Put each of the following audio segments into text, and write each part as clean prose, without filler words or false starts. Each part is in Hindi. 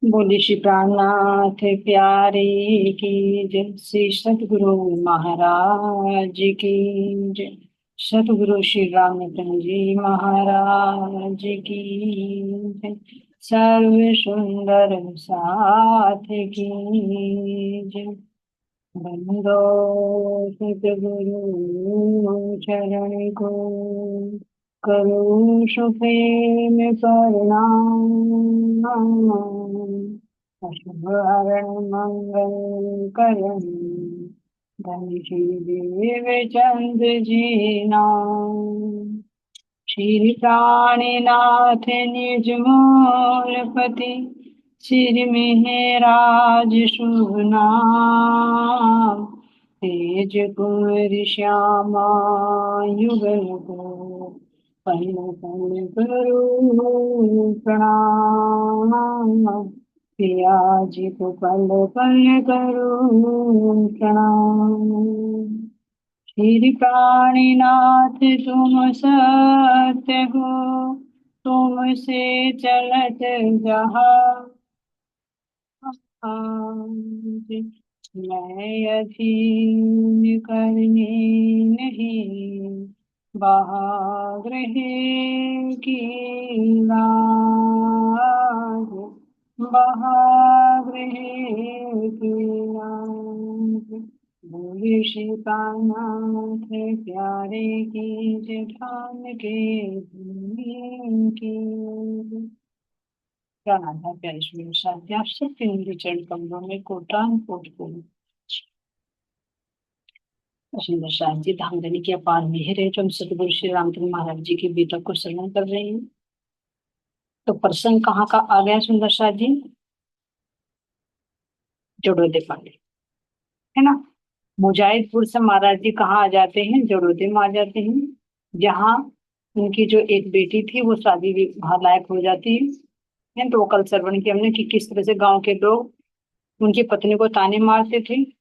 बोले श्री प्राणनाथ प्यारे की जय। श्री सतगुरु महाराज की जय। सतगुरु श्री रामचंद्र जी महाराज की जय। सर्व सुंदर साथ की जय। बंदो सतगुरु चरण को करो सुप्रेम प्रणाम। अशुभ हरण मंगल करण धन श्री देव चंद्र जी नाम। श्री प्राणनाथ निज मूलपति सिर मेहराज शुभ नाम। तेज कुंवर श्यामा युगल को पल पल करो प्रणाम। पिया जी को पल पल करो प्रणाम। श्री प्राणीनाथ तुम सत्य हो, तुमसे चलत जहाँ। मैं अधीन करने नहीं बाग्रह की लाज। बाग्रह की लाज। बोले श्री कान्नाथ प्यारे की जेठान के धनी की। क्या नाम है प्यारे सुनील साथी, आप सबके नीले चरण कमलों में कोटान कोट करूं। सुंदर साथ जी धामधनी की अपार मेहर है जो हम सतगुरु श्री रामचंद्र महाराज जी के वेदों को श्रवण कर रहे हैं। तो प्रसंग कहाँ का आ गया सुंदर साथ जी? जड़ोदे पांडे, है ना। मुजाहिदपुर से महाराज जी कहाँ आ जाते हैं? जड़ोदे में आ जाते हैं, जहाँ उनकी जो एक बेटी थी वो शादी विवाह लायक हो जाती है। तो वो कल श्रवण किया हमने कि किस तरह से गांव के लोग उनकी पत्नी को ताने मारते थे।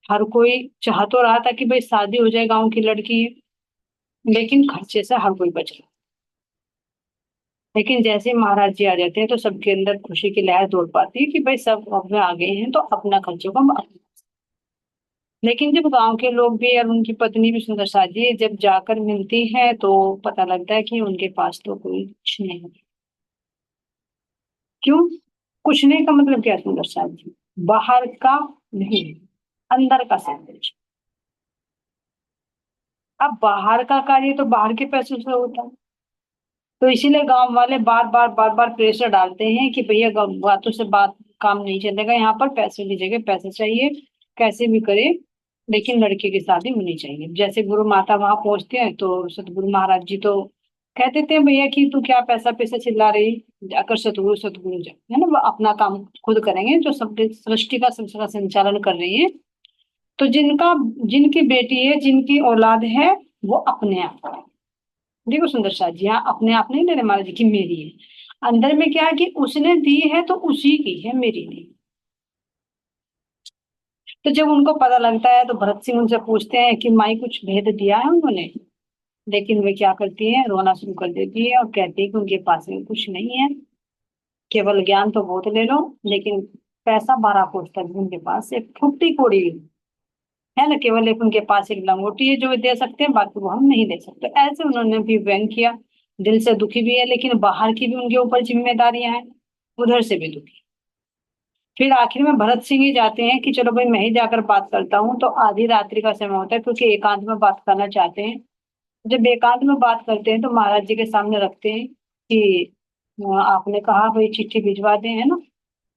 हर कोई चाह तो रहा था कि भाई शादी हो जाए, गांव की लड़की है, लेकिन खर्चे से हर कोई बच रहा। लेकिन जैसे महाराज जी आ जाते हैं तो सबके अंदर खुशी की लहर दौड़ पाती है कि भाई सब अपने आ गए हैं तो अपना खर्चों का लेकिन जब गांव के लोग भी और उनकी पत्नी भी सुंदर साजी जब जाकर मिलती है तो पता लगता है कि उनके पास तो कोई कुछ नहीं है। क्यों? कुछ नहीं का मतलब क्या सुंदर साजी? बाहर का नहीं, अंदर का सौंदर्य। अब बाहर का कार्य तो बाहर के पैसों से होता है। तो इसीलिए गांव वाले बार बार प्रेशर डालते हैं कि भैया बातों से बात काम नहीं चलेगा, यहाँ पर पैसे की जगह पैसे चाहिए, कैसे भी करे लेकिन लड़के की शादी होनी चाहिए। जैसे गुरु माता वहां पहुंचते हैं तो सतगुरु महाराज जी तो कह देते हैं भैया कि तू क्या पैसा पैसा चिल्ला रही, जाकर सतगुरु सतगुरु जा, है ना, वो अपना काम खुद करेंगे जो सब सृष्टि का सबका संचालन कर रही है। तो जिनका जिनकी बेटी है, जिनकी औलाद है, वो अपने आप। देखो सुंदर शाह जी, हाँ अपने आप नहीं ले रहे महाराज जी की मेरी है। अंदर में क्या है कि उसने दी है तो उसी की है, मेरी नहीं। तो जब उनको पता लगता है तो भरत सिंह उनसे पूछते हैं कि माई कुछ भेद दिया है उन्होंने? लेकिन वे क्या करती है, रोना शुरू कर देती है और कहती है कि उनके पास में कुछ नहीं है। केवल ज्ञान तो बहुत ले लो, लेकिन पैसा 12 कोस तक भी उनके पास एक फुट्टी कोड़ी है ना। केवल एक उनके पास एक लंगोटी है जो वे दे सकते हैं, बाकी वो हम नहीं दे सकते। ऐसे उन्होंने भी व्यंग किया। दिल से दुखी भी है, लेकिन बाहर की भी उनके ऊपर जिम्मेदारियां हैं, उधर से भी दुखी। फिर आखिर में भरत सिंह ही जाते हैं कि चलो भाई मैं ही जाकर बात करता हूँ। तो आधी रात्रि का समय होता है क्योंकि एकांत में बात करना चाहते हैं। जब एकांत में बात करते हैं तो महाराज जी के सामने रखते हैं कि आपने कहा भाई चिट्ठी भिजवा दें, है ना।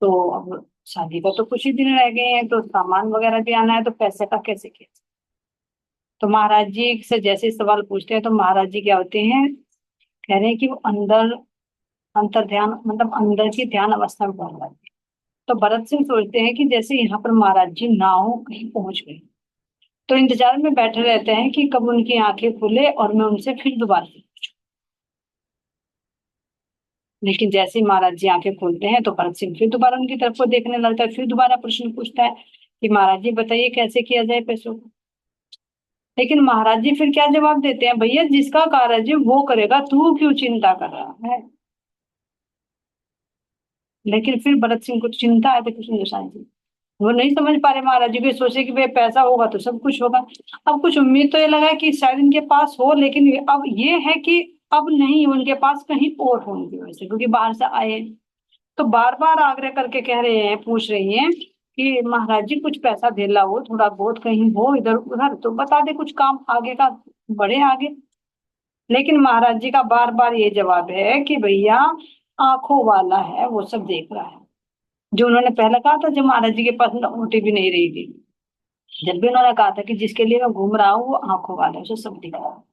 तो अब शादी का तो कुछ ही दिन रह गए हैं, तो सामान वगैरह भी आना है, तो पैसे का कैसे किया? तो महाराज जी से जैसे ही सवाल पूछते हैं तो महाराज जी क्या होते हैं, कह रहे हैं कि वो अंदर अंतर ध्यान मतलब अंदर की ध्यान अवस्था में पहुंच जाते हैं। तो भरत सिंह सोचते हैं कि जैसे यहाँ पर महाराज जी नाव कहीं पहुंच गए, तो इंतजार में बैठे रहते हैं कि कब उनकी आंखें खुले और मैं उनसे फिर दोबारा पूछूं। लेकिन जैसे ही महाराज जी आंखें खोलते हैं तो भरत सिंह फिर दोबारा उनकी तरफ को देखने लगता है, फिर दोबारा प्रश्न पूछता है कि महाराज जी बताइए कैसे किया जाए पैसों को। लेकिन महाराज जी फिर क्या जवाब देते हैं, भैया जिसका कार्य है वो करेगा, तू क्यों चिंता कर रहा है। लेकिन फिर भरत सिंह को चिंता है, देखो सुंदर साथ जी, वो नहीं समझ पा रहे महाराज जी को, सोचे कि भाई पैसा होगा तो सब कुछ होगा। अब कुछ उम्मीद तो ये लगा कि शायद इनके पास हो, लेकिन अब ये है कि अब नहीं, उनके पास कहीं और होंगे वैसे, क्योंकि बाहर से आए। तो बार बार आग्रह करके कह रहे हैं, पूछ रही हैं कि महाराज जी कुछ पैसा धेला हो, थोड़ा बहुत कहीं हो इधर उधर तो बता दे, कुछ काम आगे का बढ़े आगे। लेकिन महाराज जी का बार बार ये जवाब है कि भैया आंखों वाला है, वो सब देख रहा है। जो उन्होंने पहले कहा था, जब महाराज जी के पास ऊँटी भी नहीं रही थी, जब भी उन्होंने कहा था कि जिसके लिए मैं घूम रहा हूँ वो आंखों वाला है, उसे सब दिख रहा है।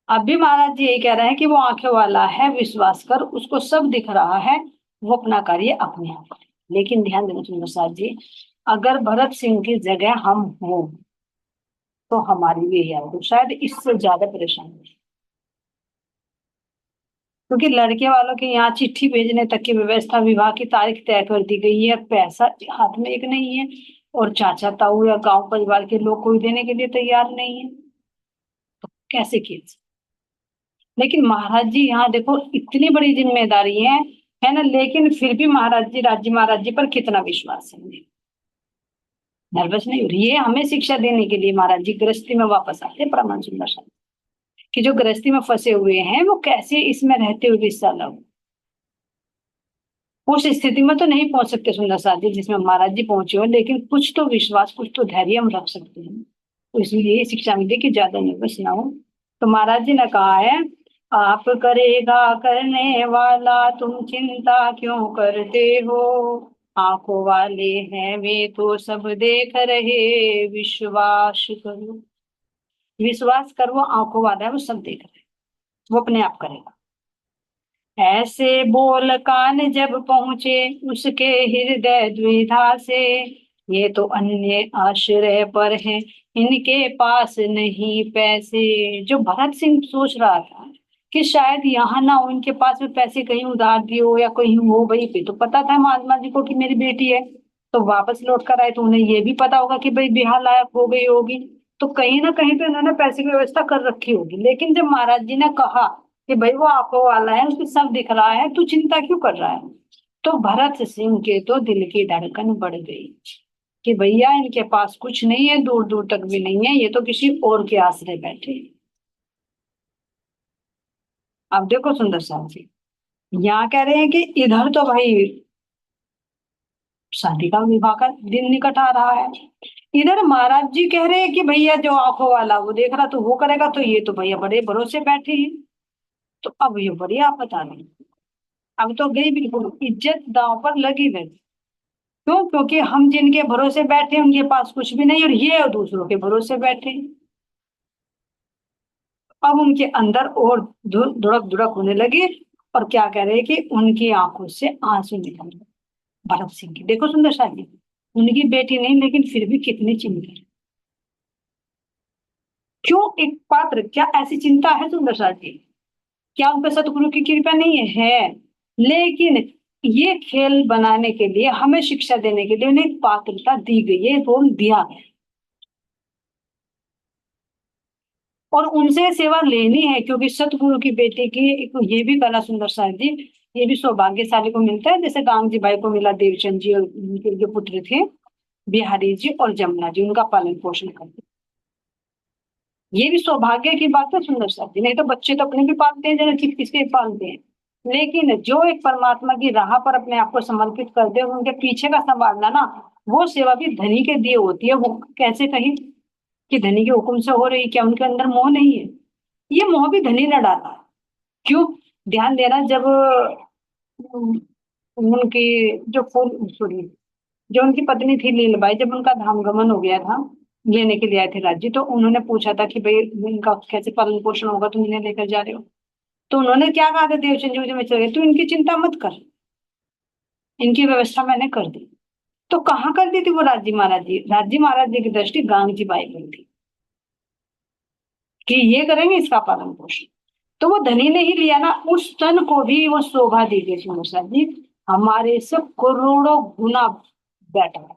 अब भी महाराज जी यही कह रहे हैं कि वो आंखें वाला है, विश्वास कर, उसको सब दिख रहा है, वो अपना कार्य अपने आप करे। लेकिन ध्यान देना सुंदर साथ जी, अगर भरत सिंह की जगह हम हो तो हमारी भी यही हालत हो, शायद इससे ज्यादा परेशानी। क्योंकि लड़के वालों के यहाँ चिट्ठी भेजने तक की व्यवस्था, विवाह की तारीख तय कर दी गई है, पैसा हाथ में एक नहीं है, और चाचा ताऊ या गांव परिवार के लोग कोई देने के लिए तैयार नहीं है, कैसे किए। लेकिन महाराज जी यहाँ देखो, इतनी बड़ी जिम्मेदारी है ना, लेकिन फिर भी महाराज जी, राज्य महाराज जी पर कितना विश्वास है उन्हें, नर्वस नहीं हो रही। ये हमें शिक्षा देने के लिए महाराज जी गृहस्थी में वापस आते हैं, परमानंद सुंदर साहब, कि जो गृहस्थी में फंसे हुए हैं वो कैसे इसमें रहते हुए भी हिस्सा लो। उस स्थिति में तो नहीं पहुंच सकते सुंदर साथ जी जिसमें महाराज जी पहुंचे हो, लेकिन कुछ तो विश्वास, कुछ तो धैर्य हम रख सकते हैं। तो इसलिए ये शिक्षा मिली कि ज्यादा नर्वस ना हो। तो महाराज जी ने कहा है, आप करेगा करने वाला, तुम चिंता क्यों करते हो, आंखों वाले हैं वे तो सब देख रहे, विश्वास करो। विश्वास कर, वो आंखों वाला है, वो सब देख रहे हैं, वो अपने आप करेगा। ऐसे बोल कान जब पहुंचे उसके हृदय द्विधा से, ये तो अन्य आश्रय पर है, इनके पास नहीं पैसे। जो भरत सिंह सोच रहा था कि शायद यहाँ ना हो, इनके पास में पैसे कहीं उधार दिए हो या कहीं हो, वहीं पे तो पता था महात्मा जी को कि मेरी बेटी है, तो वापस लौट कर आए, तो उन्हें ये भी पता होगा कि भाई बिहार लायक हो गई होगी, तो कहीं ना कहीं तो इन्होंने पैसे की व्यवस्था कर रखी होगी। लेकिन जब महाराज जी ने कहा कि भाई वो आंखों वाला है, उसको सब दिख रहा है, तू चिंता क्यों कर रहा है, तो भरत सिंह के तो दिल की धड़कन बढ़ गई कि भैया इनके पास कुछ नहीं है, दूर दूर तक भी नहीं है, ये तो किसी और के आश्रय बैठे हैं। अब देखो सुंदर साहब जी, यहाँ कह रहे हैं कि इधर तो भाई शादी का विवाह का दिन निकट आ रहा है, इधर महाराज जी कह रहे हैं कि भैया जो आंखों वाला वो देख रहा तो वो करेगा, तो ये तो भैया बड़े भरोसे बैठे हैं। तो अब ये बड़ी आफत आ गई, अब तो गई बिल्कुल इज्जत दांव पर लगी गई। क्यों? क्योंकि हम जिनके भरोसे बैठे उनके पास कुछ भी नहीं, और ये और दूसरों के भरोसे बैठे। अब उनके अंदर और धुड़क धुड़क होने लगी, और क्या कह रहे हैं कि उनकी आंखों से आंसू निकल गए। भरत सिंह की देखो सुंदर शादी, उनकी बेटी नहीं लेकिन फिर भी कितनी चिंता। क्यों? एक पात्र, क्या ऐसी चिंता है सुंदर शादी? क्या उन पर सतगुरु की कृपा नहीं है? लेकिन ये खेल बनाने के लिए, हमें शिक्षा देने के लिए उन्हें पात्रता दी गई है, रोल दिया है, और उनसे सेवा लेनी है, क्योंकि सतगुरु की बेटी की एक ये भी कला सुंदर साहब जी, ये भी सौभाग्यशाली को मिलता है, जैसे गांधी बाई को मिला देवचंद जी, और उनके जो पुत्र थे बिहारी जी और जमुना जी, उनका पालन पोषण करते। ये भी सौभाग्य की बात है सुंदर साहब जी, नहीं तो बच्चे तो अपने भी पालते हैं, जरा किसके पालते हैं। लेकिन जो एक परमात्मा की राह पर अपने आप को समर्पित कर दे और उनके पीछे का संभालना ना, वो सेवा भी धनी के दिए होती है। वो कैसे कहीं कि धनी के हुक्म से हो रही, क्या उनके अंदर मोह नहीं है? ये मोह भी धनी ने डाला। क्यों? ध्यान देना, जब उम, उनकी जो फूल सॉरी जो उनकी पत्नी थी लीलाबाई, जब उनका धाम गमन हो गया था, लेने के लिए आए थे राज्य, तो उन्होंने पूछा था कि भाई इनका कैसे पालन पोषण होगा, तुम इन्हें लेकर जा रहे हो। तो उन्होंने क्या कहा था देवचंद जी में चले, तू इनकी चिंता मत कर, इनकी व्यवस्था मैंने कर दी। तो कहाँ कर दी थी वो राज्य महाराज जी? राज्य महाराज जी की दृष्टि गांधी बाई पर थी कि ये करेंगे इसका पालन पोषण। तो वो धनी ने ही लिया ना, उस तन को भी वो शोभा दी गई सुमोसा जी, हमारे से करोड़ों गुना बेटर है।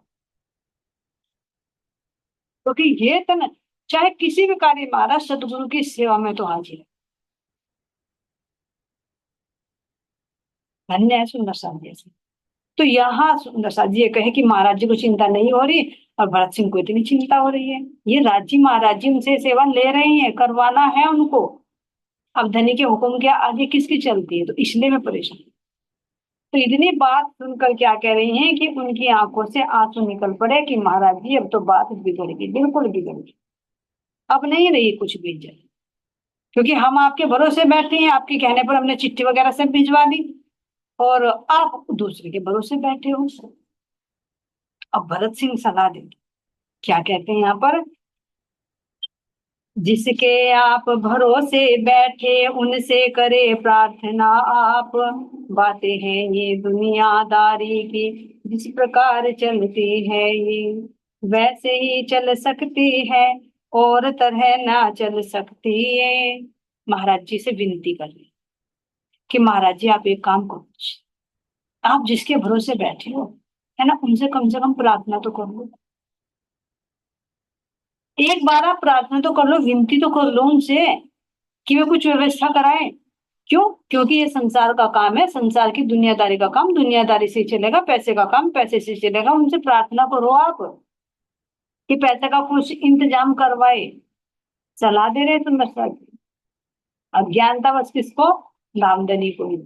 क्योंकि ये तन चाहे किसी भी कार्य में आ रहा, सदगुरु की सेवा में तो हाजिर है। धन्य है सुंदर सा जी ऐसे। तो यहाँ सुंदर सा जी ये कहे कि महाराज जी को चिंता नहीं हो रही और भरत सिंह को इतनी चिंता हो रही है। ये राजी महाराज जी उनसे सेवा ले रहे हैं, करवाना है उनको। अब धनी के हुक्म के आगे किसकी चलती है, तो इसलिए मैं परेशान हूं। तो इतनी बात सुनकर क्या कह रही हैं कि उनकी आंखों से आंसू निकल पड़े कि महाराज जी अब तो बात बिगड़ गई, बिल्कुल बिगड़ गई। अब नहीं रही कुछ भी इज्जत, क्योंकि हम आपके भरोसे बैठे हैं, आपके कहने पर हमने चिट्ठी वगैरह सब भिजवा दी और आप दूसरे के भरोसे बैठे हो। अब भरत सिंह सलाह देंगे, क्या कहते हैं यहाँ पर, जिसके आप भरोसे बैठे उनसे करे प्रार्थना आप, बातें हैं ये दुनियादारी की जिस प्रकार चलती है ये, वैसे ही चल सकती है और तरह ना चल सकती है। महाराज जी से विनती कर रहे कि महाराज जी आप एक काम करो, आप जिसके भरोसे बैठे हो है ना, उनसे कम से कम प्रार्थना तो कर लो। एक बार आप प्रार्थना तो कर लो, विनती तो कर लो उनसे कि वे कुछ व्यवस्था कराएं। क्यों? क्योंकि ये संसार का काम है, संसार की दुनियादारी का काम दुनियादारी से चलेगा, पैसे का काम पैसे से चलेगा। उनसे प्रार्थना करो आप कि पैसे का कुछ इंतजाम करवाए। सलाह दे रहे तुम बस। अज्ञानता बस किसको? रामधनी को ही।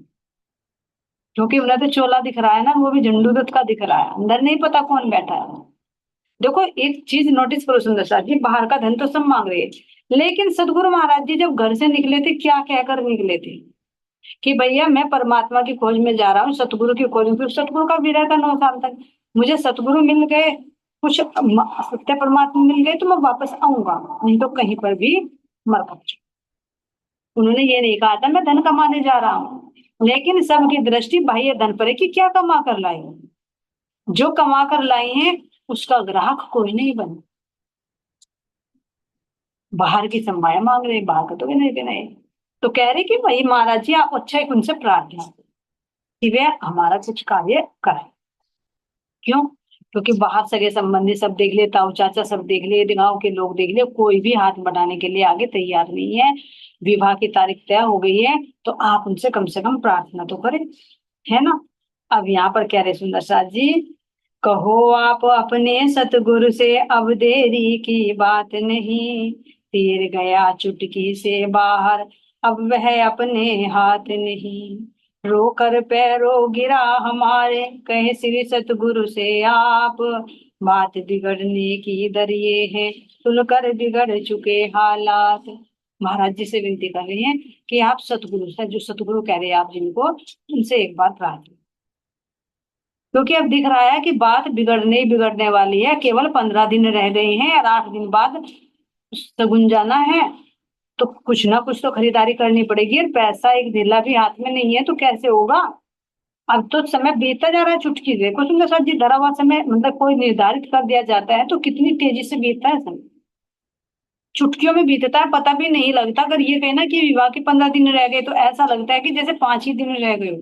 क्योंकि उन्हें तो चोला दिख रहा है ना, वो भी झंडूरत का दिख रहा है, अंदर नहीं पता कौन बैठा है। देखो एक चीज नोटिस करो सुंदर साथ जी, बाहर का धन तो सब मांग रहे हैं, लेकिन सदगुरु महाराज जी जब घर से निकले थे क्या कहकर निकले थे कि भैया मैं परमात्मा की खोज में जा रहा हूँ, सतगुरु की खोज में। फिर सतगुरु का विरह था 9 साल तक, मुझे सतगुरु मिल गए, कुछ सत्य परमात्मा मिल गए तो मैं वापस आऊंगा, नहीं तो कहीं पर भी मर सकती। उन्होंने ये नहीं कहा था मैं धन कमाने जा रहा हूँ, लेकिन सबकी दृष्टि बाह्य धन पर है कि क्या कमा कर लाई हो। जो कमा कर लाई है उसका ग्राहक कोई नहीं बने। बाहर की संभाया मांग रहे, बाहर का तो भी नहीं देना है। तो कह रहे कि भाई महाराज जी आप अच्छा एक उनसे प्रार्थना करो कि वे हमारा कुछ कार्य कराए। क्यों? क्योंकि बाहर सगे संबंधी सब देख ले, ताऊ चाचा सब देख ले, गांव के लोग देख ले, कोई भी हाथ बढ़ाने के लिए आगे तैयार नहीं है। विवाह की तारीख तय हो गई है, तो आप उनसे कम से कम प्रार्थना तो करें, है ना। अब यहाँ पर कह रहे सुंदर साथ जी, कहो आप अपने सतगुरु से अब देरी की बात नहीं, तीर गया चुटकी से बाहर अब वह अपने हाथ नहीं, रोकर पैरों गिरा हमारे कहे श्री सतगुरु से आप, बात बिगड़ने की दर ये है सुनकर बिगड़ चुके हालात। महाराज जी से विनती कर रहे हैं कि आप सतगुरु से, जो सतगुरु कह रहे हैं आप जिनको, उनसे एक बार प्रार्थना, क्योंकि अब दिख रहा है कि बात बिगड़ने ही बिगड़ने वाली है। केवल 15 दिन रह गए हैं और 8 दिन बाद सगुन जाना है, तो कुछ ना कुछ तो खरीदारी करनी पड़ेगी, और पैसा एक ढीला भी हाथ में नहीं है तो कैसे होगा। अब तो समय बीतता जा रहा है चुटकी से, कुछ उनके साथ जी धरा हुआ समय मतलब कोई निर्धारित कर दिया जाता है तो कितनी तेजी से बीतता है समय, चुटकियों में बीतता है, पता भी नहीं लगता। अगर ये कहना कि विवाह के 15 दिन रह गए तो ऐसा लगता है कि जैसे 5 ही दिन रह गए हो।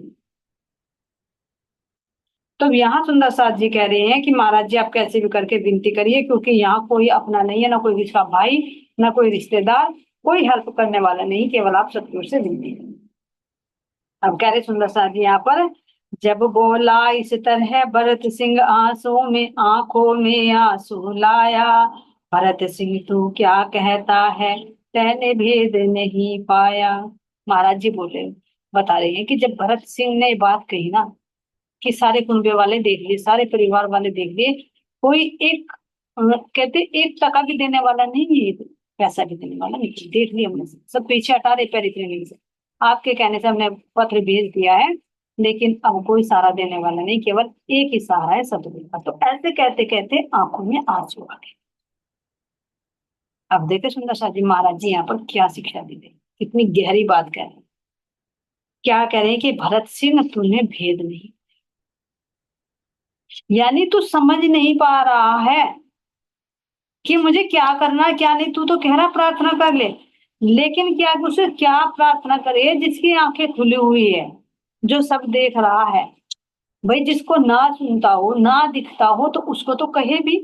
तो यहाँ सुंदर साथ जी कह रहे हैं कि महाराज जी आप कैसे भी करके विनती करिए, क्योंकि यहाँ कोई अपना नहीं है, ना कोई इसका भाई, ना कोई रिश्तेदार, कोई हेल्प करने वाला नहीं, केवल आप सतगुरु से विनती करिए। अब कह रहे सुंदर साथ जी यहाँ पर, जब बोला इस तरह भरत सिंह आंसू में आंखों में आंसू लाया, भरत सिंह तू क्या कहता है तैने भेद नहीं पाया। महाराज जी बोले, बता रहे हैं कि जब भरत सिंह ने बात कही ना कि सारे कुनबे वाले देख लिए, सारे परिवार वाले देख लिए, कोई एक कहते 1 टका भी देने वाला नहीं है, पैसा भी देने वाला नहीं, देख लिया हमने सब पीछे हटा रहे पैर इतने से, आपके कहने से हमने पत्र भेज दिया है, लेकिन अब कोई सहारा देने वाला नहीं, केवल एक ही सहारा है सतगुरु का। तो ऐसे कहते कहते आंखों में आंसू आ गए। अब देखे सुंदर शाह जी महाराज जी यहाँ पर क्या शिक्षा दी गई, कितनी गहरी बात कह रहे हैं। क्या कह रहे हैं कि भरत सिंह तूने भेद नहीं, यानी तू समझ नहीं पा रहा है कि मुझे क्या करना है क्या नहीं। तू तो कह रहा प्रार्थना कर ले, लेकिन क्या उसे क्या प्रार्थना करे जिसकी आंखें खुली हुई है, जो सब देख रहा है। भाई जिसको ना सुनता हो ना दिखता हो तो उसको तो कहे भी,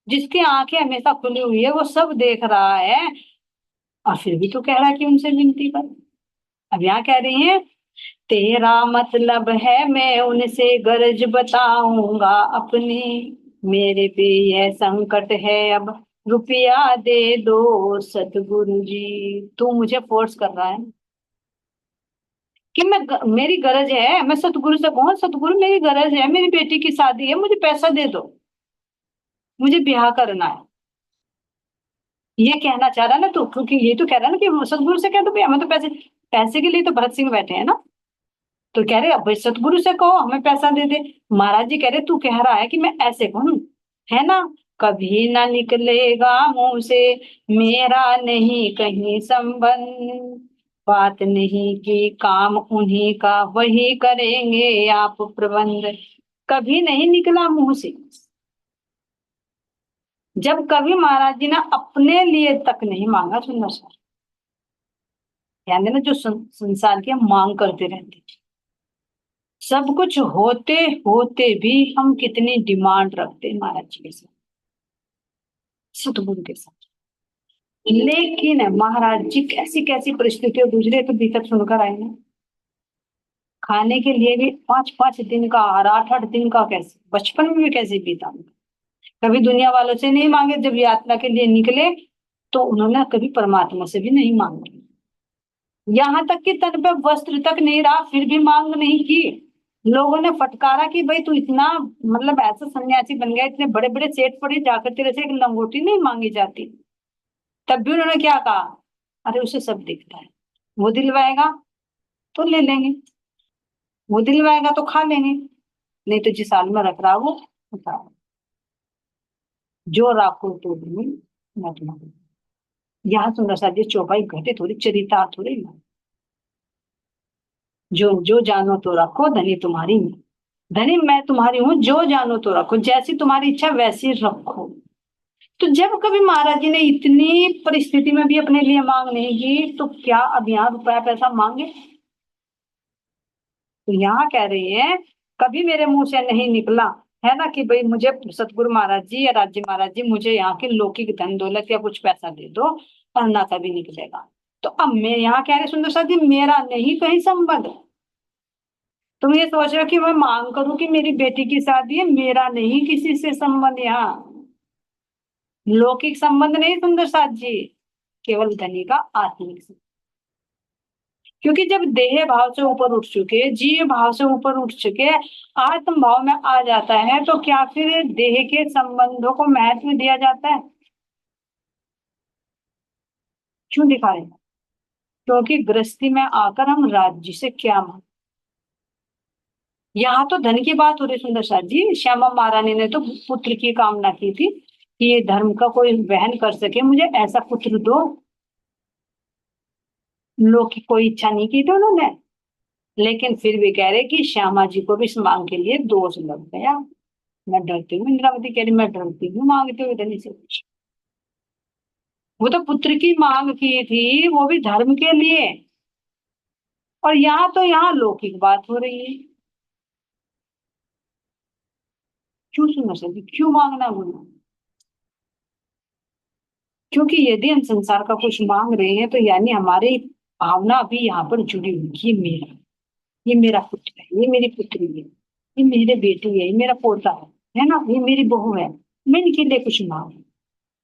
जिसकी आंखें हमेशा खुली हुई है वो सब देख रहा है, और फिर भी तो कह रहा है कि उनसे विनती कर। अब यहाँ कह रही है तेरा मतलब है मैं उनसे गरज बताऊंगा अपनी, मेरे पे यह संकट है अब, रुपया दे दो सतगुरु जी। तू मुझे फोर्स कर रहा है कि मेरी गरज है, मैं सतगुरु से कहूँ सतगुरु मेरी गरज है, मेरी बेटी की शादी है, मुझे पैसा दे दो, मुझे ब्याह करना है। ये कहना चाह रहा है ना तू, क्योंकि ये तो कह रहा है ना कि सतगुरु से कह दो भैया, मैं तो पैसे, पैसे के लिए तो भरत सिंह बैठे हैं ना। तो कह रहे अब भाई सतगुरु से कहो हमें पैसा दे दे। महाराज जी कह रहे तू कह रहा है कि मैं ऐसे कहूं, है ना, कभी ना निकलेगा मुंह से मेरा नहीं कहीं संबंध, बात नहीं की काम उन्हीं का वही करेंगे आप प्रबंध। कभी नहीं निकला मुंह से, जब कभी महाराज जी ने अपने लिए तक नहीं मांगा। सुंदर सा ध्यान देना, जो संसार की हम मांग करते रहते हैं, सब कुछ होते होते भी हम कितनी डिमांड रखते हैं महाराज जी के साथ, सतगुरु के साथ। लेकिन महाराज जी कैसी कैसी परिस्थितियों गुजरे तो बीतक सुनकर आए ना। खाने के लिए भी 5-5 दिन का और 8-8 दिन का, कैसे बचपन में भी कैसे बीता उनका। कभी दुनिया वालों से नहीं मांगे, जब यात्रा के लिए निकले तो उन्होंने कभी परमात्मा से भी नहीं मांगे। यहाँ तक कि तन पे वस्त्र तक नहीं रहा फिर भी मांग नहीं की। लोगों ने फटकारा कि भाई तू इतना, मतलब ऐसा सन्यासी बन गया, इतने बड़े बड़े सेठ पड़े, जाकर तेरे से एक लंगोटी नहीं मांगी जाती। तब भी उन्होंने क्या कहा, अरे उसे सब दिखता है, वो दिलवाएगा तो ले लेंगे, वो दिलवाएगा तो खा लेंगे, नहीं तो जिस हाल में रख रहा वो उठा, जो राखो तो भी मत मांगो। यहाँ सुंदर सा जी चौपाई घटे थोड़ी, चरिता थोड़ी ना। जो जो जानो तो रखो धनी तुम्हारी मैं, धनी मैं तुम्हारी हूँ, जो जानो तो रखो, जैसी तुम्हारी इच्छा वैसी रखो। तो जब कभी महाराज जी ने इतनी परिस्थिति में भी अपने लिए मांग नहीं की, तो क्या अब यहाँ रुपया पैसा मांगे। तो यहाँ कह रही है कभी मेरे मुंह से नहीं निकला, है ना, कि भाई मुझे सतगुरु महाराज जी या राज्य महाराज जी मुझे यहाँ की लौकिक धन दौलत या कुछ पैसा दे दो, और ना कभी निकलेगा। तो अब मैं यहाँ कह रही सुंदर सा जी मेरा नहीं कहीं संबंध। तुम ये सोच रहे हो कि मैं मांग करूं कि मेरी बेटी की शादी है, मेरा नहीं किसी से संबंध यहाँ, लौकिक संबंध नहीं सुंदर साथ जी, केवल धनी का आत्मिक संबंध। क्योंकि जब देह भाव से ऊपर उठ चुके, जीव भाव से ऊपर उठ चुके, आत्म भाव में आ जाता है, तो क्या फिर देह के संबंधों को महत्व दिया जाता है। क्यों दिखा रहे हैं, क्योंकि गृहस्थी में आकर हम राज्य से क्या मांगे। यहाँ तो धन की बात हो रही सुंदर साथ जी, श्यामा महारानी ने तो पुत्र की कामना की थी कि ये धर्म का कोई वहन कर सके, मुझे ऐसा पुत्र दो। लोग की कोई इच्छा नहीं की थी उन्होंने, लेकिन फिर भी कह रहे कि श्यामा जी को भी इस मांग के लिए दोष लग गया। मैं डरती हूँ, इंद्रावती कह रही मैं डरती हूँ मांगते हुए धनी से कुछ। वो तो पुत्र की मांग की थी, वो भी धर्म के लिए, और यहाँ तो यहाँ लौकिक बात हो रही है। क्यों सुन सकती, क्यों मांगना बोलना। क्योंकि यदि हम संसार का कुछ मांग रहे हैं, तो यानी हमारी भावना भी यहाँ पर जुड़ी हुई है, ये मेरा पुत्र है, ये मेरी पुत्री है, ये मेरे बेटी है, ये मेरा पोता है ना, ये मेरी बहू है, मैं इनके लिए कुछ मांग,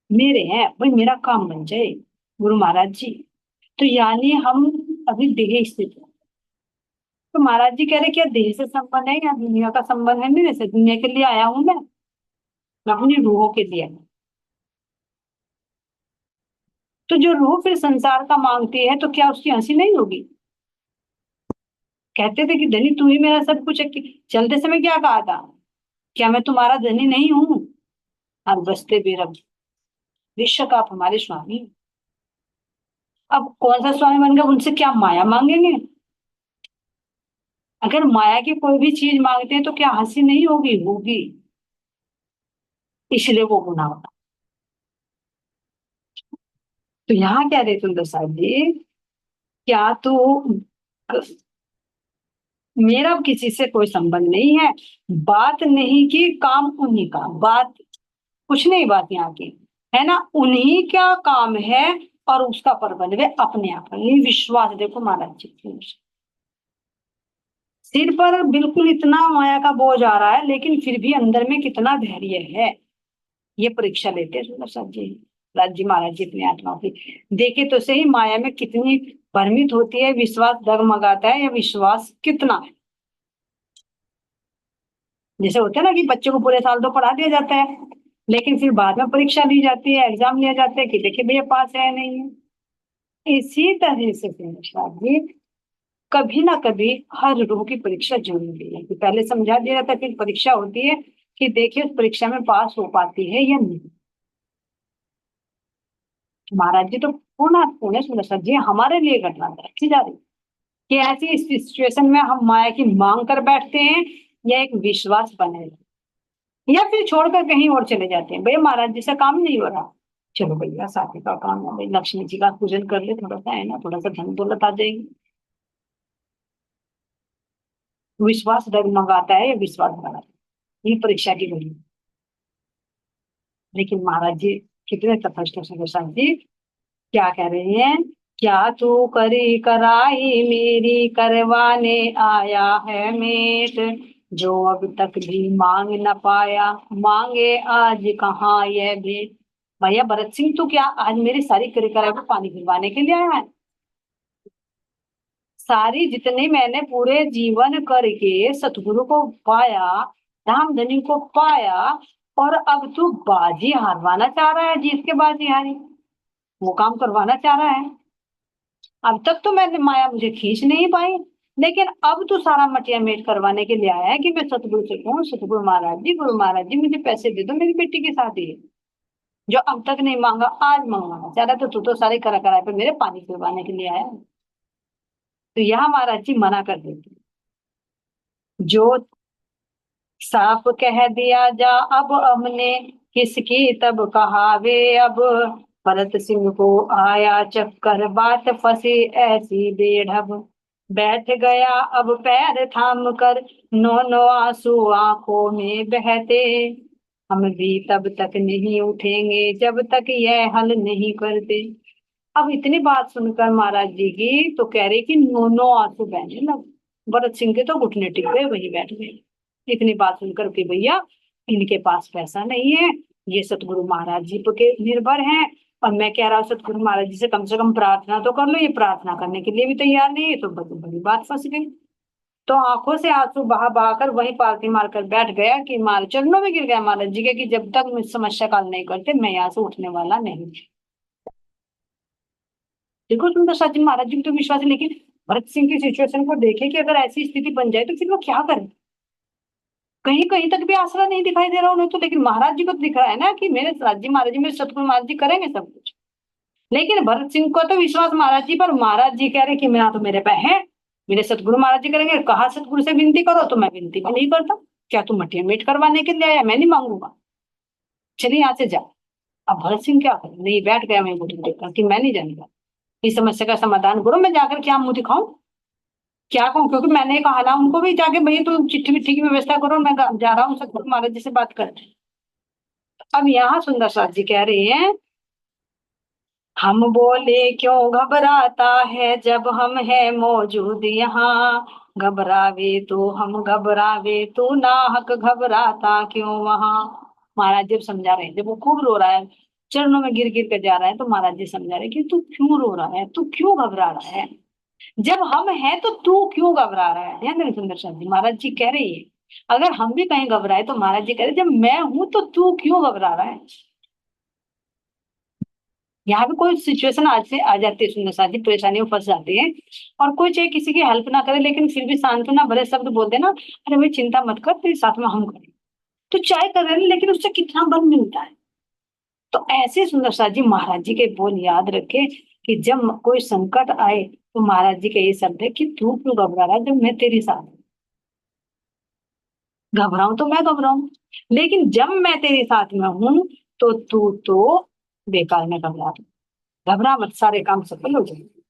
मेरे हैं भाई, मेरा काम बन जाए गुरु महाराज जी। तो यानी हम अभी देह स्थित है। तो महाराज जी कह रहे क्या देह से संबंध है या दुनिया का संबंध है, मेरे से दुनिया के लिए आया हूं मैं अपनी रूहों के लिए। तो जो रूह फिर संसार का मांगती है, तो क्या उसकी हंसी नहीं होगी। कहते थे कि धनी तू ही मेरा सब कुछ है, चलते समय क्या कहा था, क्या मैं तुम्हारा धनी नहीं हूं, और बसते बेरब, बेशक आप हमारे स्वामी हैं। अब कौन सा स्वामी बन गया, उनसे क्या माया मांगेंगे। अगर माया की कोई भी चीज मांगते हैं तो क्या हंसी नहीं होगी, होगी। इसलिए वो गुनाह होता। तो यहाँ कह रहे सुंदर साहब जी, क्या तो मेरा किसी से कोई संबंध नहीं है, बात नहीं की काम उन्हीं का, बात कुछ नहीं, बात यहाँ की है ना, उन्हीं का काम है, और उसका प्रबंध वे अपने आप है। ये विश्वास देखो महाराज जी की। सिर पर बिल्कुल इतना माया का बोझ आ रहा है, लेकिन फिर भी अंदर में कितना धैर्य है, ये परीक्षा लेते हैं सुंदर साथ जी। राज्य महाराज जी अपनी आत्मा की देखे तो सही, माया में कितनी भ्रमित होती है, विश्वास डगमगाता है या विश्वास कितना है। जैसे होता है ना कि बच्चों को पूरे साल तो पढ़ा दिया जाता है, लेकिन फिर बाद में परीक्षा दी जाती है, एग्जाम लिया जाता है कि देखिए भैया पास है या नहीं है। इसी तरह से परीक्षा भी कभी ना कभी हर रूह की परीक्षा जरूरी है, कि पहले समझा दिया जाता है, फिर परीक्षा होती है कि देखिए उस परीक्षा में पास हो पाती है या नहीं। महाराज जी तो पूर्ण पुण्य सुदर्शन जी हमारे लिए घटना रखी जा रही है कि ऐसी सिचुएशन में हम माया की मांग कर बैठते हैं, या एक विश्वास बने रहे, या फिर छोड़कर कहीं और चले जाते हैं, भैया महाराज जी से काम नहीं हो रहा, चलो भैया साथी का काम है भाई, लक्ष्मी जी का पूजन कर ले, थोड़ा सा है ना, थोड़ा सा धन दौलत आ जाएगी। विश्वास डगमगाता है या विश्वास बढ़ाता है, ये परीक्षा की घड़ी। लेकिन महाराज जी कितने तपस्वी सुदर्शन जी क्या कह रहे हैं, क्या तू करी कराई मेरी करवाने आया है मेट, जो अब तक भी मांग न पाया, मांगे आज कहाँ यह भेंट। भैया भरत सिंह तू क्या आज मेरी सारी करी कराई को पानी फिरवाने के लिए आया है? सारी जितनी मैंने पूरे जीवन करके सतगुरु को पाया, राम धनी को पाया, और अब तू बाजी हारवाना चाह रहा है, जीत के बाजी हारी, वो काम करवाना चाह रहा है। अब तक तो मैंने माया मुझे खींच नहीं पाई, लेकिन अब तो सारा मटिया मेट करवाने के लिए आया है कि मैं सतगुरु से कहूँ, सतगुरु महाराज जी, गुरु महाराज जी मुझे पैसे दे दो मेरी बेटी की शादी है। जो अब तक नहीं मांगा आज मंगवाना चाह रहा, तो तू तो सारे करा कराए पे मेरे पानी पिलवाने के लिए आया है। तो यहाँ महाराज जी मना कर देते हैं। जो साफ कह दिया जा अब हमने, किसकी तब कहावे अब, भरत सिंह को आया चक्कर बात फंसी ऐसी बेढब, बैठ गया अब पैर थाम कर, नो नो आंसू आंखों में बहते, हम भी तब तक नहीं उठेंगे जब तक यह हल नहीं करते। अब इतनी बात सुनकर महाराज जी की तो कह रहे कि नो नो आंसू बहने लग, भरत सिंह के तो घुटने टिक गए, वही बैठ गए। इतनी बात सुनकर कि भैया इनके पास पैसा नहीं है, ये सतगुरु महाराज जी पे निर्भर हैं, और मैं कह रहा हूँ सतगुरु महाराज जी से कम प्रार्थना तो कर लो, ये प्रार्थना करने के लिए भी तैयार नहीं है, तो बड़ी बड़ी बात फंस गई। तो आंखों से आंसू बहा बहा कर वहीं पालथी मारकर बैठ गया कि मार चरणों में गिर गया महाराज जी के, कि जब तक मुझ समस्या का हल नहीं करते मैं यहाँ से उठने वाला नहीं। देखो सुंदर सचिन महाराज जी को तो विश्वास है, लेकिन भरत सिंह की सिचुएशन को देखे कि अगर ऐसी स्थिति बन जाए तो फिर वो क्या करे। कहीं कहीं तक भी आसरा नहीं दिखाई दे रहा उन्हें तो, लेकिन महाराज जी को तो दिख रहा है ना कि मेरे राज्य महाराज जी, मेरे सतगुरु महाराज जी करेंगे सब कुछ। लेकिन भरत सिंह को तो विश्वास महाराज जी पर, महाराज जी कह रहे कि मेरा तो मेरे पे है, मेरे सतगुरु महाराज जी करेंगे, कहा सतगुरु से विनती करो, तो मैं विनती भी नहीं करता। क्या तू मटिया मेट करवाने के लिए आया, मैं नहीं मांगूंगा, चलिए यहाँ से जा। अब भरत सिंह क्या करे, नहीं बैठ गया मैं घुटने टेककर कि मैं नहीं जानूंगा इस समस्या का समाधान करो, मैं जाकर क्या मुंह दिखाऊं, क्या कहूँ, क्योंकि मैंने कहा ना उनको भी जाके भैया तुम चिट्ठी विट्ठी की व्यवस्था करो, मैं जा रहा हूँ सतगुरु महाराज जी से बात कर। अब यहाँ सुंदर साथ जी कह रहे हैं, हम बोले क्यों घबराता है जब हम है मौजूद यहाँ, घबरावे तो हम घबरावे तो नाहक घबराता क्यों वहाँ। महाराज जी समझा रहे हैं, जब वो खूब रो रहा है, चरणों में गिर गिर कर जा रहा है, तो महाराज जी समझा रहे हैं कि तू क्यों रो रहा है, तू क्यों घबरा रहा है, जब हम हैं तो तू क्यों घबरा रहा है। ध्यान देना सुंदर साथ जी, महाराज जी कह रही है अगर हम भी कहीं घबराए तो महाराज जी कह रहे जब मैं हूं तो तू क्यों घबरा रहा है। यहाँ पे कोई सिचुएशन आज से आ जाती है सुंदर साथी, परेशानी में फंस जाते हैं, और कोई चाहे किसी की हेल्प ना करे, लेकिन फिर भी सांत्वना भरे शब्द बोलते हैं ना, अरे भाई चिंता मत कर, तेरे साथ में हम करें, तो चाहे कर रहे हैं, लेकिन उससे कितना बल मिलता है। तो ऐसे सुंदर साथ जी महाराज जी के बोल याद रखे कि जब कोई संकट आए तो महाराज जी के ये शब्द है कि तू क्यों घबरा रहा है, जब मैं तेरे साथ हूं। घबराऊं तो मैं घबराऊं, लेकिन जब मैं तेरे साथ में हूं तो तू तो बेकार में घबरा रहा। घबरा मत, सारे काम सफल हो जाएंगे।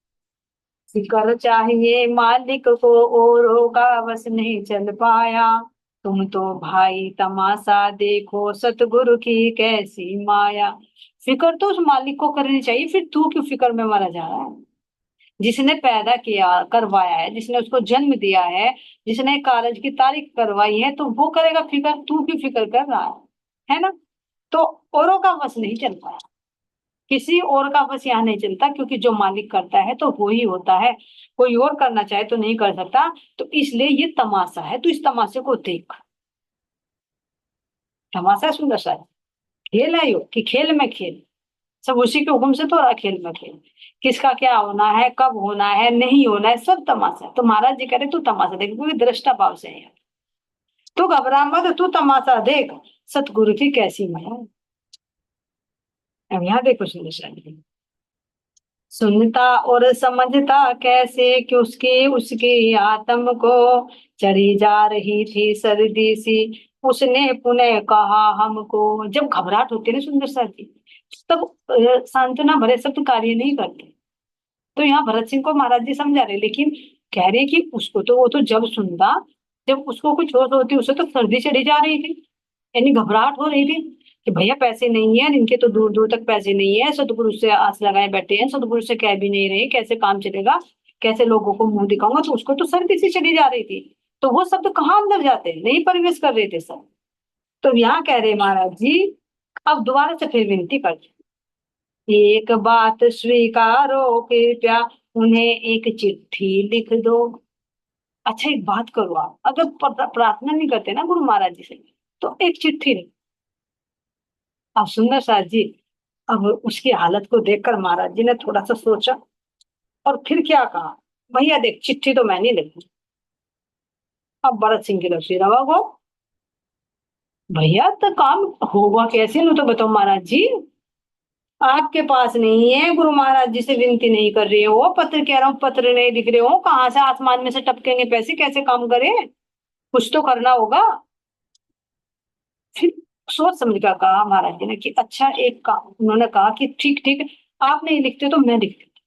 फिकर चाहिए मालिक को औरों का बस नहीं चल पाया, तुम तो भाई तमाशा देखो सतगुरु की कैसी माया। फिक्र तो उस मालिक को करनी चाहिए, फिर तू क्यों फिक्र में मारा जा रहा है। जिसने पैदा किया करवाया है, जिसने उसको जन्म दिया है, जिसने कॉलेज की तारीख करवाई है, तो वो करेगा फिक्र, तू क्यों फिक्र कर रहा है ना? तो औरों का बस नहीं चलता है, किसी और का बस यहाँ नहीं चलता, क्योंकि जो मालिक करता है तो वो ही होता है, कोई और करना चाहे तो नहीं कर सकता। तो इसलिए ये तमाशा है, तो इस तमाशे को देख। तमाशा सुंदर सा है, खेल है यो कि खेल में खेल, सब उसी के हुक्म से तो रहा, खेल में खेल। किसका क्या होना है, कब होना है, नहीं होना है, सब तमाशा है। तो महाराज जी कह रहे तू तमाशा देख, क्योंकि दृष्टा भाव से है। तू घबरा मत, तू तमाशा देख, सतगुरु की कैसी माया है। अब यहाँ देखो सुंदर सा है। सुनता और समझता कैसे कि उसकी उसकी आत्म को चढ़ी जा रही थी सर्दी सी, उसने पुनः कहा हमको। जब घबराहट होती है ना सुंदर सा जी, तब सांत्वना भरे शब्द कार्य नहीं करते। तो यहाँ भरत सिंह को महाराज जी समझा रहे, लेकिन कह रहे कि उसको तो, वो तो जब सुनता, जब उसको कुछ होश होती, उसे तो सर्दी चढ़ी जा रही थी, यानी घबराहट हो रही थी कि भैया पैसे नहीं है इनके, तो दूर दूर तक पैसे नहीं है, सतगुरु से आस लगाए बैठे हैं, सतगुरु से कह भी नहीं रहे, कैसे काम चलेगा, कैसे लोगों को मुंह दिखाऊंगा। तो उसको तो सर्दी सी चढ़ी जा रही थी, तो वो शब्द कहाँ अंदर जाते, नहीं प्रवेश कर रहे थे सब। तो यहाँ कह रहे महाराज जी, अब दोबारा से फिर विनती करते, एक बात स्वीकारो कृपया, उन्हें एक चिट्ठी लिख दो। अच्छा एक बात करो, आप अगर प्रार्थना नहीं करते ना गुरु महाराज जी से, तो एक चिट्ठी लिख। अब सुंदर साथ जी, अब उसकी हालत को देखकर महाराज जी ने थोड़ा सा सोचा, और फिर क्या कहा, भैया देख चिट्ठी तो मैं नहीं लिखी। अब भरत सिंह की लक्ष्मी रवा को, भैया तो काम होगा कैसे, नो तो बताओ महाराज जी, आपके पास नहीं है, गुरु महाराज जी से विनती नहीं कर रहे हो, पत्र कह रहा हूँ पत्र नहीं लिख रहे हो, कहाँ से आसमान में से टपकेंगे पैसे, कैसे काम करें, कुछ तो करना होगा। फिर सोच समझ कर कहा महाराज जी ने कि अच्छा एक काम, उन्होंने कहा कि ठीक ठीक, आप नहीं लिखते तो मैं लिख देती,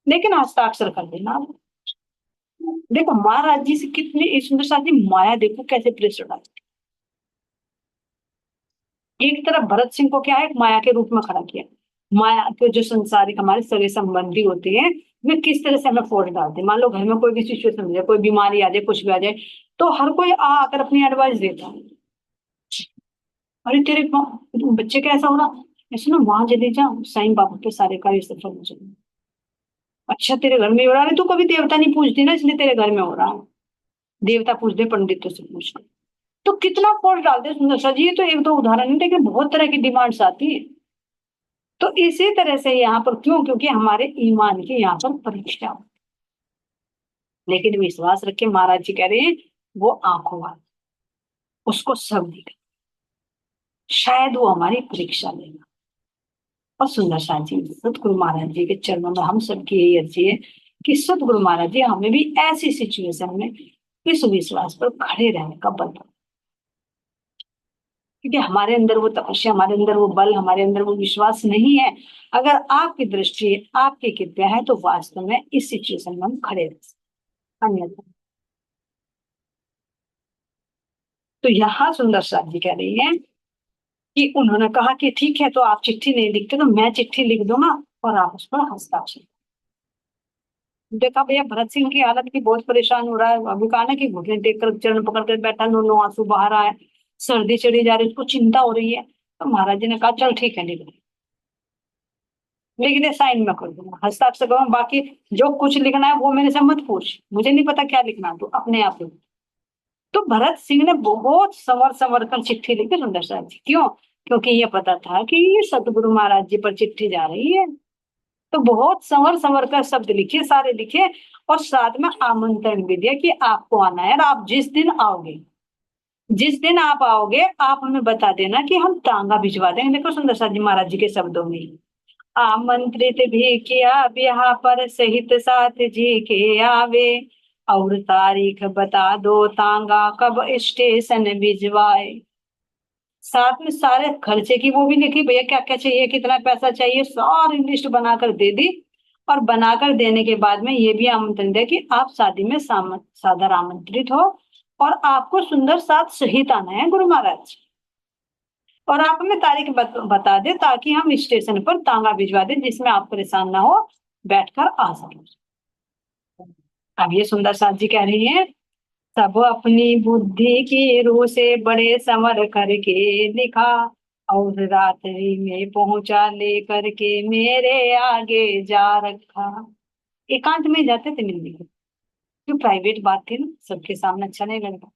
लेकिन हस्ताक्षर कर देना आप। देखो महाराज जी से कितनी इस सुंदर साथ जी माया, देखो कैसे प्रेस डालती। एक तरफ भरत सिंह को क्या है, एक माया के रूप में खड़ा किया। माया के जो संसारिक हमारे सगे संबंधी होते हैं, वे किस तरह से हमें फोड़ डालते हैं। मान लो घर में कोई भी सिचुएशन हो जाए, कोई बीमारी आ जाए, कुछ भी आ जाए, तो हर कोई आकर अपनी एडवाइस देता है। अरे तेरे बच्चे का ऐसा हो रहा, ऐसे ना वहां चले जा, साईं बाबा के सारे कार्य सफल हो जाए। अच्छा तेरे घर में हो रहा है, तू कभी देवता नहीं पूछती ना, इसलिए तेरे घर में हो रहा है। देवता पूछ दे, पंडितों से पूछ ले। तो कितना फोर्स डालते हैं सुंदर सा जी, ये तो एक दो उदाहरण नहीं, लेकिन बहुत तरह की डिमांड्स आती है। तो इसी तरह से यहाँ पर क्यों, क्योंकि हमारे ईमान की यहाँ पर परीक्षा हो। लेकिन विश्वास रखे, महाराज जी कह रहे हैं वो आंखों वाला, उसको सब दिखे, शायद वो हमारी परीक्षा लेगा। और सुंदर सा जी सतगुरु महाराज जी के चरणों में हम सबकी यही अर्जी है कि सतगुरु महाराज जी हमें भी ऐसी सिचुएशन में इस विश्वास पर खड़े रहने का बल दो। क्योंकि हमारे अंदर वो तपस्या, हमारे अंदर वो बल, हमारे अंदर वो विश्वास नहीं है। अगर आपकी दृष्टि, आपकी कृपया है, तो वास्तव में इस सिचुएशन में हम खड़े रह सकते हैं। अन्यथा तो यहाँ सुंदर साथ जी कह रही है कि उन्होंने कहा कि ठीक है, तो आप चिट्ठी नहीं लिखते तो मैं चिट्ठी लिख दूंगा, और आप उस पर हस्ताक्षर। देखा भैया भरत सिंह की हालत की बहुत परेशान हो रहा है, अभी कहा ना कि घुटने टेक कर चरण पकड़ कर बैठा, नो नो आंसू बहा रहा है, सर्दी चढ़ी जा रही है, उसको चिंता हो रही है। तो महाराज जी ने कहा चल ठीक है लिख दे, लेकिन ये साइन में कर दूंगा, हस्ताक्षर करूंगा, बाकी जो कुछ लिखना है वो मेरे से मत पूछ, मुझे नहीं पता क्या लिखना, तो अपने आप लिख। तो भरत सिंह ने बहुत संवर संवर कर चिट्ठी लिखी सुंदर साहब जी, क्यों, क्योंकि ये पता था कि ये सतगुरु महाराज जी पर चिट्ठी जा रही है। तो बहुत संवर संवर कर शब्द लिखे, सारे लिखे, और साथ में आमंत्रण भी दिया कि आपको आना है, और आप जिस दिन आओगे, जिस दिन आप आओगे आप हमें बता देना कि हम तांगा भिजवा देंगे। देखो सुंदर साथ जी महाराज जी के शब्दों में, आमंत्रित भी किया ब्याह पर सहित साथ जी के आवे, और तारीख बता दो तांगा कब स्टेशन भिजवाए। साथ में सारे खर्चे की वो भी लिखी, भैया क्या क्या चाहिए, कितना पैसा चाहिए, सारी लिस्ट बनाकर दे दी। और बनाकर देने के बाद में ये भी आमंत्रण दिया कि आप शादी में सादर आमंत्रित हो, और आपको सुंदर साथ सहित आना है गुरु महाराज, और आप हमें तारीख बता दे ताकि हम स्टेशन पर तांगा भिजवा दें, जिसमें आप परेशान ना हो, बैठकर आ सके। अब ये सुंदर साथ जी कह रही हैं, सब अपनी बुद्धि की रूह से बड़े संवर करके लिखा, और रात्रि में पहुंचा लेकर के मेरे आगे जा रखा। एकांत में जाते थे मिलने को, क्यों प्राइवेट बात थी ना, सबके सामने अच्छा नहीं लगता।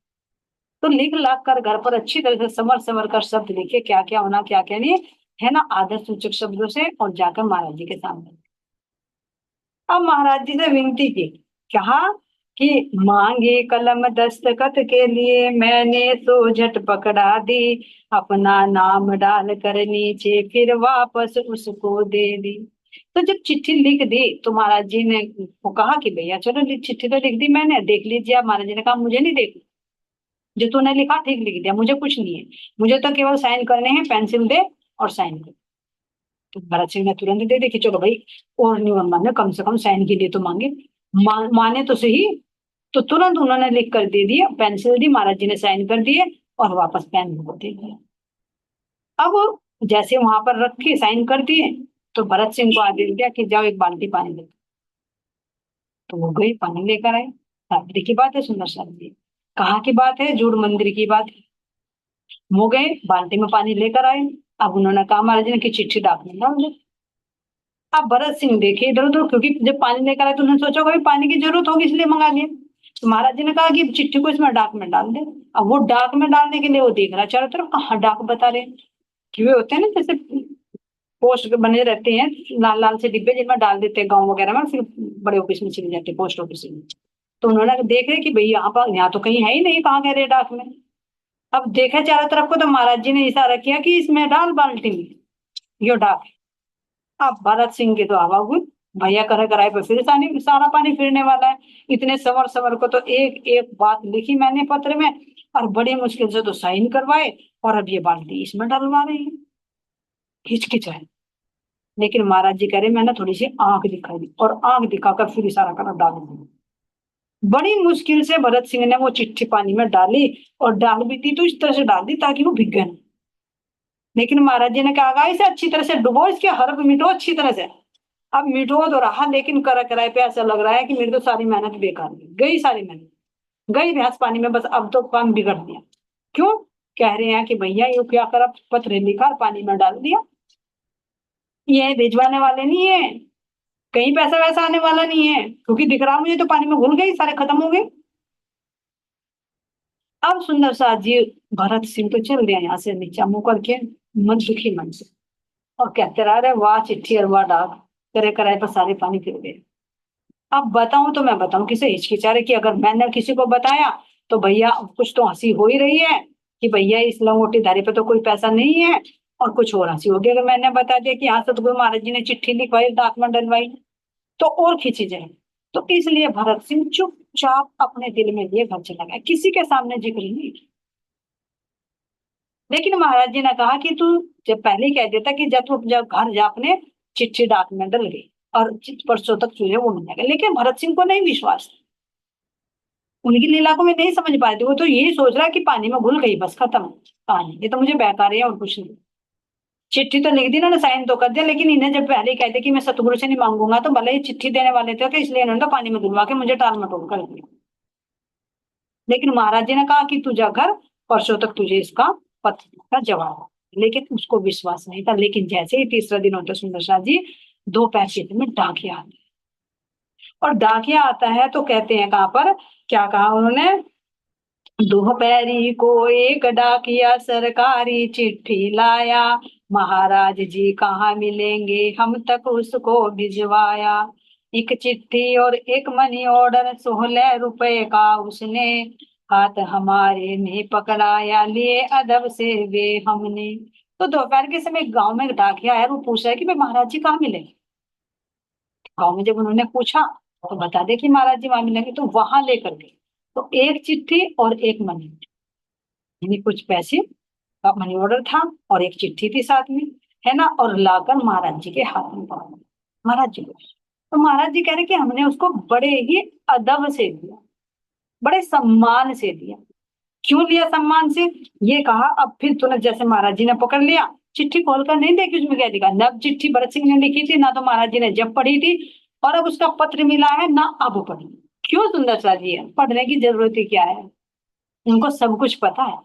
तो लिख लाख कर घर पर अच्छी तरह से समर समर कर शब्द लिखे, क्या क्या होना क्या क्या नहीं, है ना, आदर सूचक शब्दों से, और जाकर महाराज जी के सामने। अब महाराज जी से विनती की, कहा कि मांगे कलम दस्तखत के लिए, मैंने तो झट पकड़ा दी, अपना नाम डाल कर नीचे फिर वापस उसको दे दी। तो जब चिट्ठी लिख दी तो महाराज जी ने वो कहा कि भैया चलो चिट्ठी तो लिख दी मैंने, देख लीजिए। अब महाराज जी ने कहा मुझे नहीं देखना, जो तूने लिखा ठीक लिख दिया, मुझे कुछ नहीं है, मुझे तो केवल साइन करने हैं, पेंसिल दे और साइन कर। तो भरत सिंह ने तुरंत दे देखी, चलो भाई, और नहीं माने, कम से कम साइन के लिए तो मांगे, माने तो सही। तो तुरंत उन्होंने लिख कर दे दिया, पेंसिल दी, महाराज जी ने साइन कर दिए और वापस पेन को दे दिया। अब जैसे वहां पर रखे साइन कर दिए, तो भरत सिंह को आदेश दिया कि जाओ एक बाल्टी पानी ले। तो वो गई पानी लेकर आए। शादी की बात है सुंदर शादी, कहाँ की बात है, जूड़ मंदिर की बात है। वो गए बाल्टी में पानी लेकर आए। अब उन्होंने कहा महाराज ने कि चिट्ठी डाक में डाल दो। अब भरत सिंह देखे इधर उधर, क्योंकि जब पानी लेकर आए तो उन्होंने सोचा भाई पानी की जरूरत होगी इसलिए मंगा लिया। तो महाराज जी ने कहा कि चिट्ठी को इसमें डाक में डाल दे। अब वो डाक में डालने के लिए वो देख रहा चारों तरफ, कहाँ डाक बता रहे हैं, कि वे होते हैं ना जैसे पोस्ट बने रहते हैं, लाल लाल से डिब्बे जिनमें डाल देते हैं गाँव वगैरह में, फिर बड़े ऑफिस में चले जाते हैं, पोस्ट ऑफिस में। तो उन्होंने देख रहे कि भाई यहाँ पर, यहाँ तो कहीं है ही नहीं, कहाँ कह रहे डाक में। अब देखा चारों तरफ को, तो महाराज जी ने इशारा किया कि इसमें डाल बाल्टी में, यो डाक है। अब भरत सिंह की तो हवा हुई, भैया करे कराए पे फिर सारा पानी फिरने वाला है। इतने सवर सवर को तो एक एक बात लिखी मैंने पत्र में, और बड़ी मुश्किल से तो साइन करवाए, और अब ये बाल्टी इसमें डलवा रहे हैं, हिचकिचाए। लेकिन महाराज जी कह रहे मैंने थोड़ी सी आंख दिखाई, और आंख दिखाकर फिर इशारा करा डाल दी। बड़ी मुश्किल से भरत सिंह ने वो चिट्ठी पानी में डाली, और डाल भी दी तो इस तरह से डाल दी ताकि वो भिगे ना। लेकिन महाराज जी ने कहा इसे अच्छी तरह से डुबो, इसके हर्फ मिटो अच्छी तरह से। अब मिटो तो रहा, लेकिन करा कराए पे ऐसा लग रहा है कि मेरी तो सारी मेहनत बेकार गई, सारी मेहनत गई भैंस पानी में, बस अब तो काम बिगड़ दिया। क्यों, कह रहे हैं कि भैया ये क्या करा, पत्र लिखा और पानी में डाल दिया, ये भिजवाने वाले नहीं है, कहीं पैसा वैसा आने वाला नहीं है, क्योंकि दिख रहा मुझे तो पानी में घुल गई, सारे खत्म हो गए। अब सुंदर साथ जी, भरत सिंह तो चल दिया यहाँ से नीचा मुंह करके, मन दुखी मन से, और कहते रह रहे वाह चिट्ठी और वाह डाक, करे कराए पर सारे पानी फिर गए। अब बताऊं तो मैं बताऊं किसे, हिचकिचा रहे कि अगर मैंने किसी को बताया तो भैया कुछ तो हंसी हो ही रही है कि भैया इस लंगोटी धारी पे तो कोई पैसा नहीं है, और कुछ और हंसी होगी अगर मैंने बता दिया कि हाँ सतगुरु महाराज जी ने चिट्ठी लिखवाई, डाक में डलवाई, तो और खींची जाए। तो इसलिए भरत सिंह चुपचाप अपने दिल में लिए घर चला गया, किसी के सामने जिक्र नहीं। लेकिन महाराज जी ने कहा कि तू जब पहले ही कह देता कि जब तू जब घर जा अपने, चिट्ठी डाक में डल गई और परसों तक तुझे वो मिल जाएगा। लेकिन भरत सिंह को नहीं विश्वास, उनकी लीला को मैं नहीं समझ पाई थी, वो तो यही सोच रहा है कि पानी में घुल गई बस खत्म कहानी, ये तो मुझे बेकार है और कुछ नहीं। चिट्ठी तो लिख दी इन्होंने, साइन तो कर दिया, लेकिन इन्हें जब पहले ही कहते कि मैं सतगुरु से नहीं मांगूंगा, तो भले ही चिट्ठी देने वाले थे तो इसलिए इन्होंने तो पानी में धुलवा के मुझे टाल मटोल कर दिया। लेकिन महाराज जी ने कहा कि तू जा घर, परसों तक तुझे इसका पत्र का जवाब है। लेकिन उसको विश्वास नहीं था। लेकिन जैसे ही तीसरा दिन होता सुंदर शाह जी, दो पैसे में डाकिया आते, और डाकिया आता है तो कहते हैं कहाँ पर, क्या कहा उन्होंने, दोपहरी को एक डाकिया सरकारी चिट्ठी लाया, महाराज जी कहाँ मिलेंगे हम तक उसको भिजवाया। एक चिट्ठी और एक मनी ऑर्डर, 16 रुपए का उसने, हाथ हमारे में पकड़ाया, लिए अदब से वे हमने। तो दोपहर के समय गांव में डाकिया है, वो पूछ रहा है कि भाई महाराज जी कहाँ मिले। गांव में जब उन्होंने पूछा तो बता दे कि महाराज जी वहां मिलेंगे, तो वहां लेकर गए। तो एक चिट्ठी और एक मनी, यानी कुछ पैसे का मनी ऑर्डर था, और एक चिट्ठी थी साथ में, है ना, और लाकर महाराज जी के हाथ में पकड़ा, महाराज जी को। तो महाराज जी कह रहे कि हमने उसको बड़े ही अदब से दिया, बड़े सम्मान से दिया। क्यों लिया सम्मान से, ये कहा अब फिर तुरंत जैसे महाराज जी ने पकड़ लिया, चिट्ठी खोलकर नहीं देखी उसमें क्या लिखा, नब चिट्ठी भरत सिंह ने लिखी थी ना, तो महाराज जी ने जब पढ़ी थी, और अब उसका पत्र मिला है ना, अब पढ़ी। क्यों सुंदर सा जी है, पढ़ने की जरूरत ही क्या है, उनको सब कुछ पता है।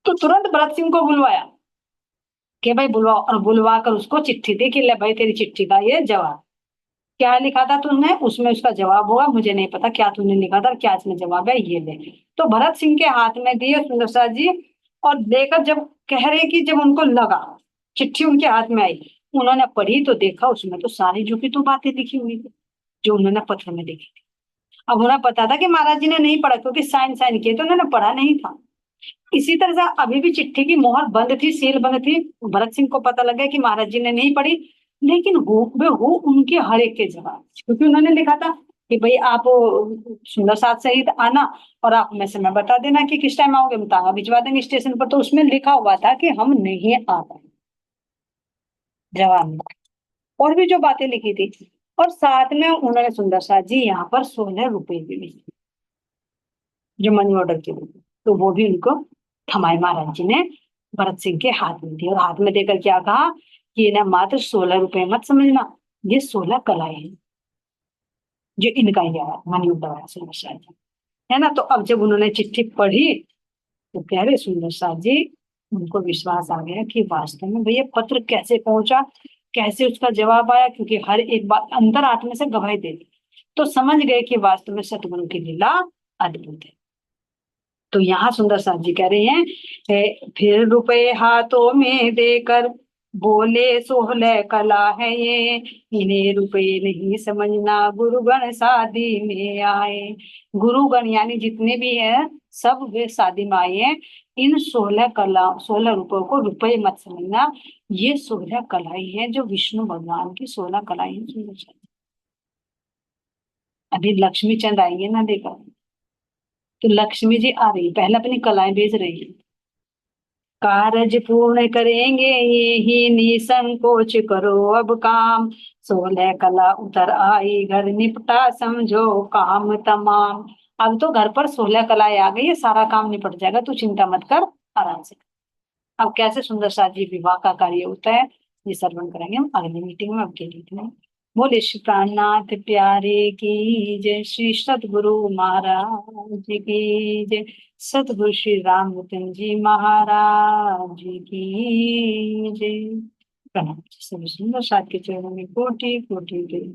तो तुरंत भरत सिंह को बुलवाया कि भाई बुलवाओ, और बुलवा कर उसको चिट्ठी दी कि ले भाई तेरी चिट्ठी का ये जवाब। क्या लिखा था तुमने उसमें, उसका जवाब होगा, मुझे नहीं पता क्या तुमने लिखा था, क्या इसमें जवाब है, ये ले। तो भरत सिंह के हाथ में दिए सुंदरसा जी, और देकर जब कह रहे कि जब उनको लगा चिट्ठी उनके हाथ में आई, उन्होंने पढ़ी तो देखा उसमें तो सारी जो की तो बातें लिखी हुई थी जो उन्होंने पत्र में देखी थी। अब उन्हें पता था कि महाराज जी ने नहीं पढ़ा, क्योंकि साइन साइन किए तो उन्होंने पढ़ा नहीं था। इसी तरह से अभी भी चिट्ठी की मोहर बंद थी, सील बंद थी। भरत सिंह को पता लग गया कि महाराज जी ने नहीं पढ़ी, लेकिन हूबहू उनके हर एक के जवाब, क्योंकि उन्होंने लिखा था कि भाई आप सुंदर साथ सहित आना, और आप में से मैं बता देना कि किस टाइम आओगे, हम तांगा भिजवा देंगे स्टेशन पर। तो उसमें लिखा हुआ था कि हम नहीं आ पाए जवाब में, और भी जो बातें लिखी थी। और साथ में उन्होंने सुंदर साथ जी यहाँ पर 16 रुपए भी लिखे, जो मनी ऑर्डर के लिए, तो वो भी उनको थमाए महाराज जी ने, भरत सिंह के हाथ में दिए। और हाथ में देकर क्या कहा कि इन्हें मात्र 16 रुपए मत समझना, ये 16 कलाएं हैं जो इनका ही है, मनी ऑर्डर है सुंदर साथ जी, है ना। तो अब जब उन्होंने चिट्ठी पढ़ी तो कह रहे सुंदर साथ जी, उनको विश्वास आ गया कि वास्तव में भैया पत्र कैसे पहुंचा, कैसे उसका जवाब आया, क्योंकि हर एक बात अंतर आत्मा से गवाही दे दी। तो समझ गए कि वास्तव में सतगुरु की लीला अद्भुत है। तो यहाँ सुंदर साथ जी कह रहे हैं, फिर रुपए हाथों में देकर बोले 16 कला है ये, इन्हें रुपए नहीं समझना गुरुगण शादी में आए। गुरुगण यानी जितने भी हैं सब वे शादी में आए हैं। इन 16 रुपयों को रुपए मत समझना, ये 16 कलाएं हैं जो विष्णु भगवान की 16 कलाएं हैं सुंदर सा। अभी लक्ष्मी चंद आएंगे ना देखा, तो लक्ष्मी जी आ रही, पहले अपनी कलाएं भेज रही है। कारज पूर्ण करेंगे ये ही निसंकोच करो अब काम, 16 कला उतर आई घर निपटा समझो काम तमाम। अब तो घर पर 16 कलाएं आ गई है, सारा काम निपट जाएगा, तू चिंता मत कर, आराम से। अब कैसे सुंदर शादी विवाह का कार्य होता है ये श्रवण करेंगे हम अगली मीटिंग में। अब के लिए इतना ही। बोले श्री प्राणनाथ प्यारे की जय, श्री सतगुरु महाराज की जय, सतगुरु श्री रामवतन जी महाराज की जय। प्रणाम। सभी सुंदर साथ के चरणों में कोटि कोटि जय।